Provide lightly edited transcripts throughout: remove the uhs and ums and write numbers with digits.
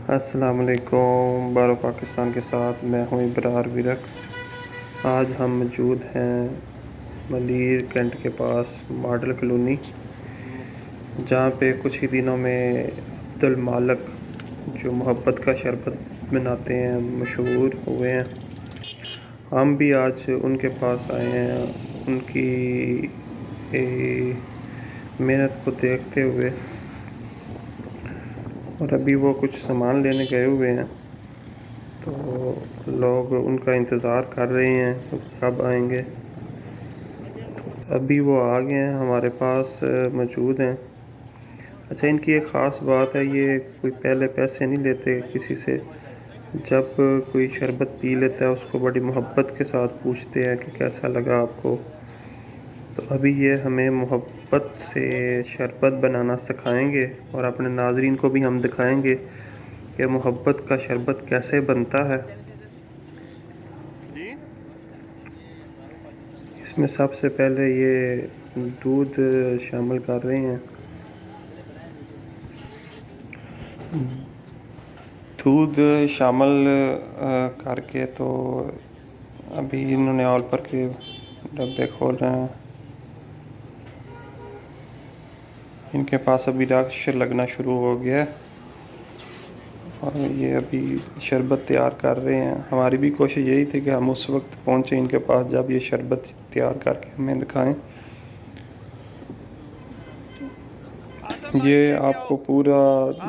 अस्सलाम वालेकुम। बारो पाकिस्तान के साथ मैं हूँ इब्रार विरक। आज हम मौजूद हैं मलीर कैंट के पास मॉडल कॉलोनी, जहाँ पे कुछ ही दिनों में अब्दुल मालिक जो मोहब्बत का शरबत बनाते हैं मशहूर हुए हैं। हम भी आज उनके पास आए हैं उनकी मेहनत को देखते हुए, और अभी वो कुछ सामान लेने गए हुए हैं, तो लोग उनका इंतज़ार कर रहे हैं तो कब आएंगे। तो अभी वो आ गए हैं, हमारे पास मौजूद हैं। अच्छा, इनकी एक ख़ास बात है, ये कोई पहले पैसे नहीं लेते किसी से। जब कोई शरबत पी लेता है उसको बड़ी मोहब्बत के साथ पूछते हैं कि कैसा लगा आपको। तो अभी ये हमें मोहब्बत से शरबत बनाना सिखाएंगे और अपने नाज़रीन को भी हम दिखाएंगे कि मोहब्बत का शरबत कैसे बनता है। इसमें सबसे पहले ये दूध शामिल कर रहे हैं। दूध शामिल करके तो अभी इन्होंने ऑल पर के डब्बे खोल रहे हैं। इनके पास अभी रश लगना शुरू हो गया है और ये अभी शरबत तैयार कर रहे हैं। हमारी भी कोशिश यही थी कि हम उस वक्त पहुँचे इनके पास जब ये शरबत तैयार करके हमें दिखाएं। ये आपको पूरा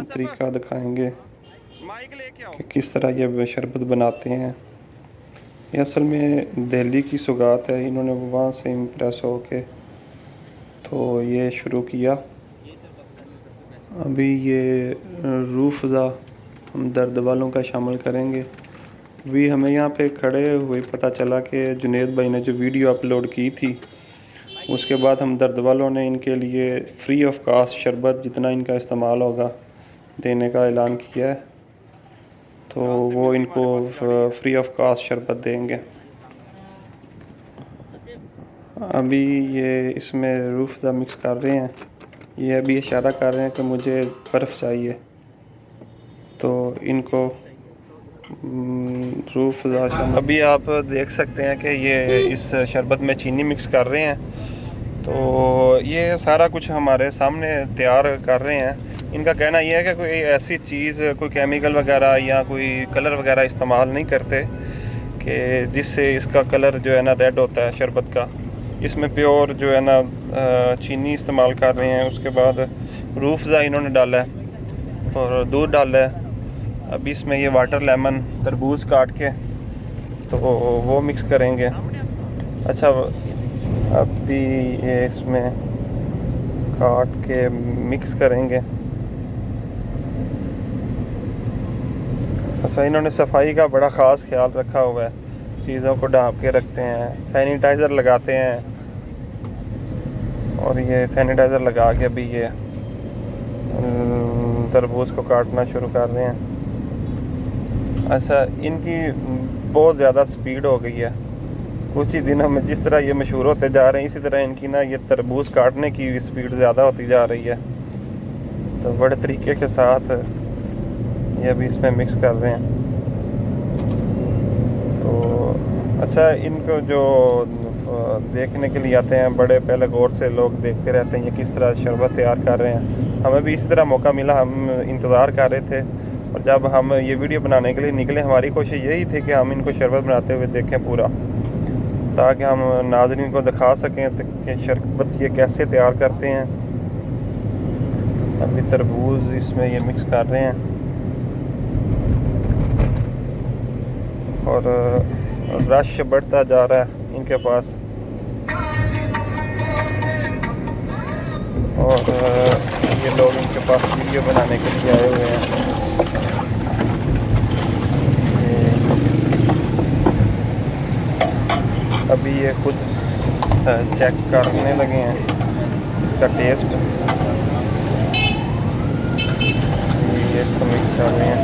तरीका दिखाएंगे कि किस तरह ये शरबत बनाते हैं। ये असल में दिल्ली की सौगात है, इन्होंने वहाँ से इम्प्रेस हो के तो ये शुरू किया। अभी ये रूफ़ज़ा हम दर्द वालों का शामिल करेंगे। अभी हमें यहाँ पे खड़े हुए पता चला कि जुनेद भाई ने जो वीडियो अपलोड की थी, उसके बाद हम दर्द वालों ने इनके लिए फ्री ऑफ कास्ट शरबत जितना इनका इस्तेमाल होगा देने का ऐलान किया है। तो वो इनको फ्री ऑफ कास्ट शरबत देंगे। अभी ये इसमें रूफ़ज़ा मिक्स कर रहे हैं। ये अभी इशारा कर रहे हैं कि मुझे बर्फ़ चाहिए, तो इनको रूफ़ज़ा शामिल। अभी आप देख सकते हैं कि ये इस शरबत में चीनी मिक्स कर रहे हैं। तो ये सारा कुछ हमारे सामने तैयार कर रहे हैं। इनका कहना यह है कि कोई ऐसी चीज़, कोई केमिकल वगैरह या कोई कलर वगैरह इस्तेमाल नहीं करते कि जिससे इसका कलर जो है ना रेड होता है शरबत का। इसमें प्योर जो है ना चीनी इस्तेमाल कर रहे हैं। उसके बाद रूफ़ज़ा इन्होंने डाला है और दूध डाला है। अभी इसमें ये वाटर लेमन तरबूज काट के तो वो मिक्स करेंगे। अच्छा, अभी ये इसमें काट के मिक्स करेंगे। अच्छा, इन्होंने सफाई का बड़ा ख़ास ख्याल रखा हुआ है, चीज़ों को ढाँप के रखते हैं, सैनिटाइज़र लगाते हैं। और ये सैनिटाइज़र लगा के अभी ये तरबूज को काटना शुरू कर रहे हैं। अच्छा, इनकी बहुत ज़्यादा स्पीड हो गई है कुछ ही दिनों में। जिस तरह ये मशहूर होते जा रहे हैं, इसी तरह इनकी ना ये तरबूज काटने की स्पीड ज़्यादा होती जा रही है। तो बड़े तरीके के साथ ये अभी इसमें मिक्स कर रहे हैं। तो अच्छा, इनको जो देखने के लिए आते हैं बड़े पहले गौर से लोग देखते रहते हैं ये किस तरह शरबत तैयार कर रहे हैं। हमें भी इसी तरह मौका मिला, हम इंतज़ार कर रहे थे। और जब हम ये वीडियो बनाने के लिए निकले, हमारी कोशिश यही थी कि हम इनको शरबत बनाते हुए देखें पूरा, ताकि हम नाज़रीन को दिखा सकें कि शरबत ये कैसे तैयार करते हैं। अभी तरबूज इसमें ये मिक्स कर रहे हैं और रश बढ़ता जा रहा है इनके पास। और ये लोग इनके पास वीडियो बनाने के लिए आए हुए हैं। अभी ये खुद चेक करने लगे हैं इसका टेस्ट। ये इसको मिक्स कर रहे हैं।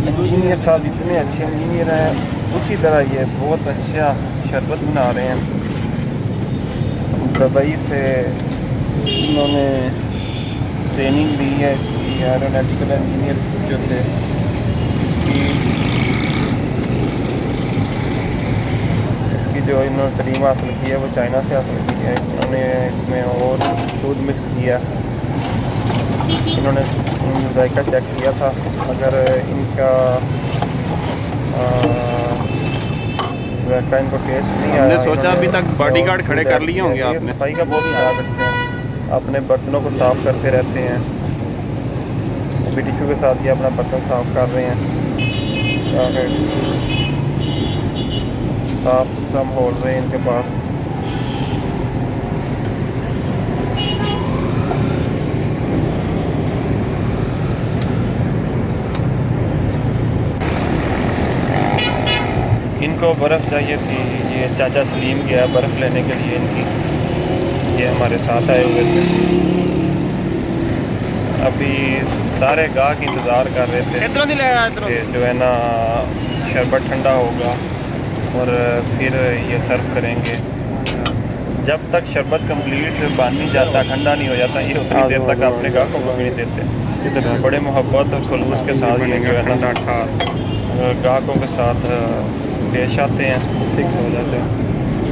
इंजीनियर साहब इतने अच्छे इंजीनियर हैं, उसी तरह ये बहुत अच्छा शरबत बना रहे हैं। दुबई से इन्होंने ट्रेनिंग ली है इसकी, एरोनॉटिकल इंजीनियर जो थे इसकी जो इन्होंने तलीम हासिल की है वो चाइना से हासिल की है। इन्होंने इसमें और दूध मिक्स किया, इन्होंने जायका चेक किया था, अगर इनका जायका इनको टेस्ट नहीं आया। हमने सोचा अभी तक बॉडीगार्ड खड़े कर लिए होंगे आपने। सफाई का बहुत ध्यान रखते हैं, अपने बर्तनों को साफ़ करते रहते हैं। अभी टिश्यू के साथ ही अपना बर्तन साफ़ कर रहे हैं, साफ सुथरा माहौल रहे इनके पास। इनको बर्फ़ चाहिए थी, ये चाचा सलीम गया बर्फ़ लेने के लिए इनकी, ये हमारे साथ आए हुए थे। अभी सारे गाहक इंतज़ार कर रहे थे कि जो है ना शरबत ठंडा होगा और फिर ये सर्व करेंगे। जब तक शरबत कंप्लीट बन नहीं जाता, ठंडा नहीं हो जाता, ये उतनी देर तक अपने गाहकों को भी नहीं देते। इतना बड़े मोहब्बत और खलूस के साथ ये जो है ना गाहकों के साथ पेश आते हैं, ठीक हो जाते हैं।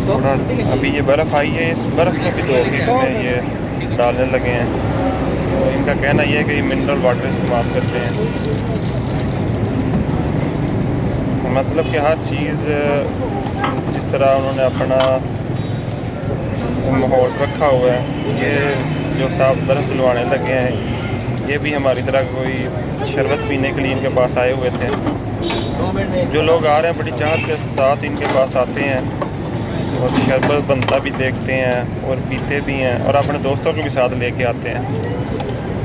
थोड़ा अभी ये बर्फ़ आई है, इस बर्फ़ को भी 2 पीस में ये डालने लगे हैं। तो इनका कहना यह है कि ये मिनरल वाटर इस्तेमाल करते हैं, मतलब कि हर चीज़ जिस तरह उन्होंने अपना माहौल रखा हुआ है। ये जो साफ बर्फ़ पिलवाने लगे हैं, ये भी हमारी तरह कोई शरबत पीने के लिए इनके पास आए हुए थे। जो लोग आ रहे हैं बड़ी चाहत के साथ इनके पास आते हैं और शरबत बनता भी देखते हैं और पीते भी हैं और अपने दोस्तों को भी साथ लेके आते हैं।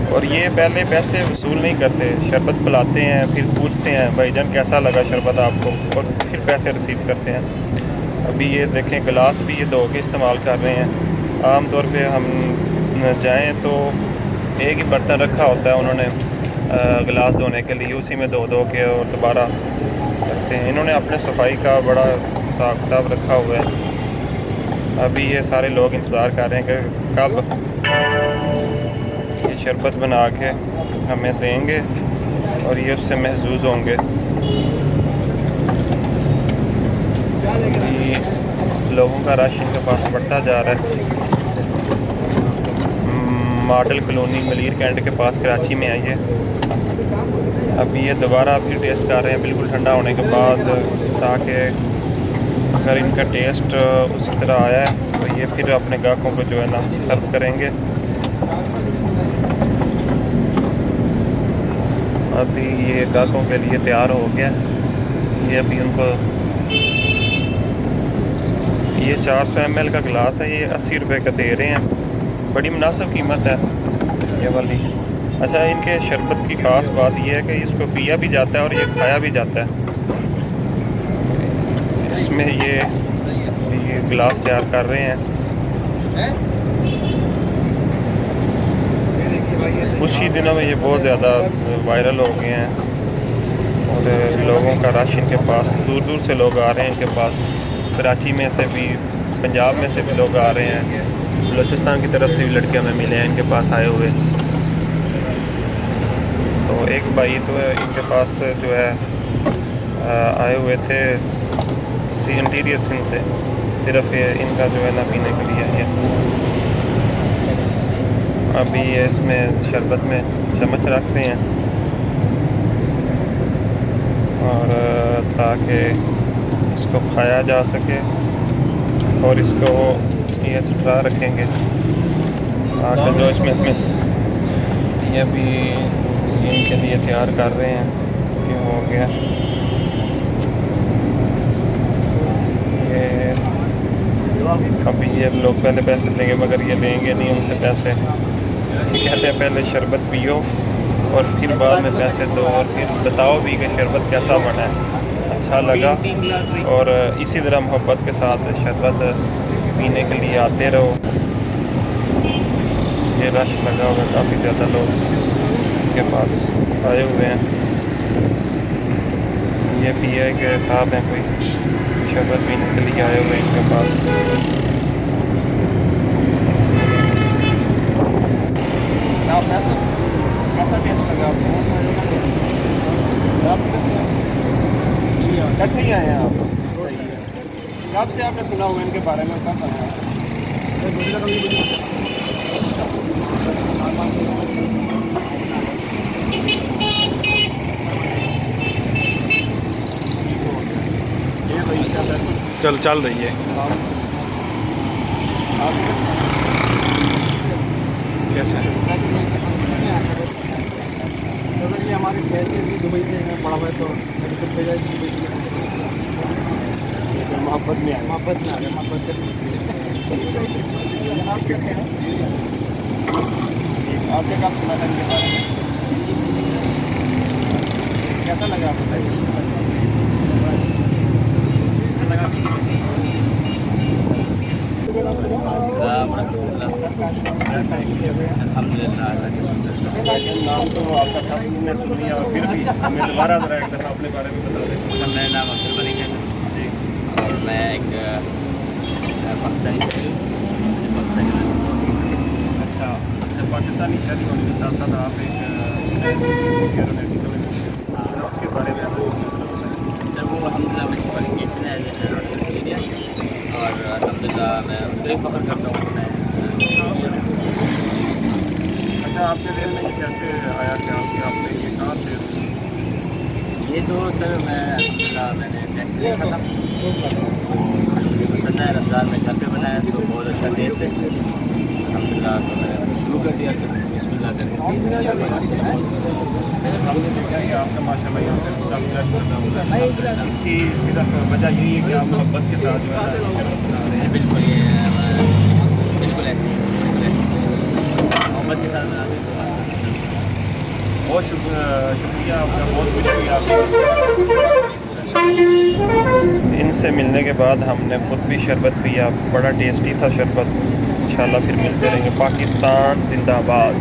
और ये पहले पैसे वसूल नहीं करते, शरबत पिलाते हैं, फिर पूछते हैं भाईजान कैसा लगा शरबत आपको, और फिर पैसे रिसीव करते हैं। अभी ये देखें गिलास भी ये धो के इस्तेमाल कर रहे हैं। आम तौर पे हम जाएं तो एक ही बर्तन रखा होता है उन्होंने गिलास धोने के लिए, उसी में धो के और दोबारा करते हैं। इन्होंने अपने सफाई का बड़ा हिसाब किताब रखा हुआ है। अभी ये सारे लोग इंतज़ार कर रहे हैं कि कब ये शरबत बना के हमें देंगे और ये उससे महजूज़ होंगे। लोगों का रश इनके पास बढ़ता जा रहा है। मॉडल कॉलोनी मलीर कैंट के पास कराची में आई है। अभी ये दोबारा फिर टेस्ट कर रहे हैं बिल्कुल ठंडा होने के बाद, ताकि अगर इनका टेस्ट उसी तरह आया है तो ये फिर अपने गाहकों को जो है ना सर्व करेंगे। अभी ये गाहकों के लिए तैयार हो गया। ये अभी उनको ये 400 ml का गिलास है, ये 80 रुपये का दे रहे हैं, बड़ी मुनासिब कीमत है ये वाली। अच्छा, इनके शरबत की खास बात यह है कि इसको पिया भी जाता है और ये खाया भी जाता है। इसमें ये गिलास तैयार कर रहे हैं। कुछ ही दिनों में ये बहुत ज़्यादा वायरल हो गए हैं और लोगों का रश इनके पास, दूर दूर से लोग आ रहे हैं इनके पास। कराची में से भी, पंजाब में से भी लोग आ रहे हैं, बलूचिस्तान की तरफ से भी लड़के हमें मिले हैं इनके पास आए हुए। तो एक भाई तो इनके पास जो है आए हुए थे इंटीरियर सिंध से, सिर्फ इनका जो है ना पीने के लिए है। अभी ये इसमें शरबत में चम्मच रखते हैं और ताकि इसको खाया जा सके, और इसको ये सुथरा रखेंगे आकर जो इसमें ये भी इनके लिए तैयार कर रहे हैं। ये हो गया, ये अभी ये लोग पहले पैसे देंगे मगर ये लेंगे नहीं उनसे पैसे। ये कहते हैं पहले शरबत पियो और फिर बाद में पैसे दो, और फिर बताओ भी कि शरबत कैसा बना है, अच्छा लगा। और इसी तरह मोहब्बत के साथ शरबत पीने के लिए आते रहो। ये रश लगा हुआ, काफ़ी ज़्यादा लोग के पास आए हुए हैं। ये पिए के साथ हैं, कोई शरबत पीने के लिए आए हुए हैं इनके पास। क्या कैसा टेस्ट लगा आपको? कट ही आए हैं आप? कब से आपने सुना हुआ इनके बारे में, कब आया? ये भाई क्या पैसा चल रही है कैसे? ये हमारे शहर के भी दुबई से है, बड़ा भाई तो मेडिकल पे जाए दुबई मोहब्बत में आया? मोहब्बत में आ गया, मोहब्बत आपने कब सुना था इनके बारे में? कैसा लगा आपको? नाम तो आपका सब ने सुन लिया और फिर भी हमें दोबारा ज़रा एक दफ़ा अपने बारे में बता दें। मेरा नाम अब्दुल मलिक है और मैं एक पाकिस्तानी शहरी हूँ, पाकिस्तानी हूँ। अच्छा, जब पाकिस्तानी शहरी होने के साथ साथ आप एक उसके बारे में सर वो अल्हम्दुलिल्लाह मेरी क्वालिफिकेशन है एज एरोनॉटिकल इंजीनियर और अल्हम्दुलिल्लाह मैं उस पर फ़ख्र करता हूँ कि मैं अच्छा, आपके दिल में ये कैसे आया क्या कि आपने ये कहाँ से? ये तो सर मैं अल्हम्दुलिल्लाह मैंने टेस्ट देखा था, मुझे पसंद है, रमज़ान में घर पे बनाया तो बहुत अच्छा टेस्ट है अल्हम्दुलिल्लाह। तो मैंने शुरू कर दिया सर, बिस्मिल्लाह करें। हमने देखा कि आपका माशाल्लाह यहाँ से पूरा फ्लैट करना होगा, इसकी सिर्फ वजह यही है कि आप मोहब्बत के साथ जो है जी बिल्कुल, ये बिल्कुल ऐसे ही मोहब्बत के साथ बनाते हैं। बहुत शुक्रिया आपका, बहुत शुक्रिया। इनसे मिलने के बाद हमने खुद भी शरबत पिया, बड़ा टेस्टी था शरबत। इंशाल्लाह फिर मिलते रहेंगे। पाकिस्तान जिंदाबाद।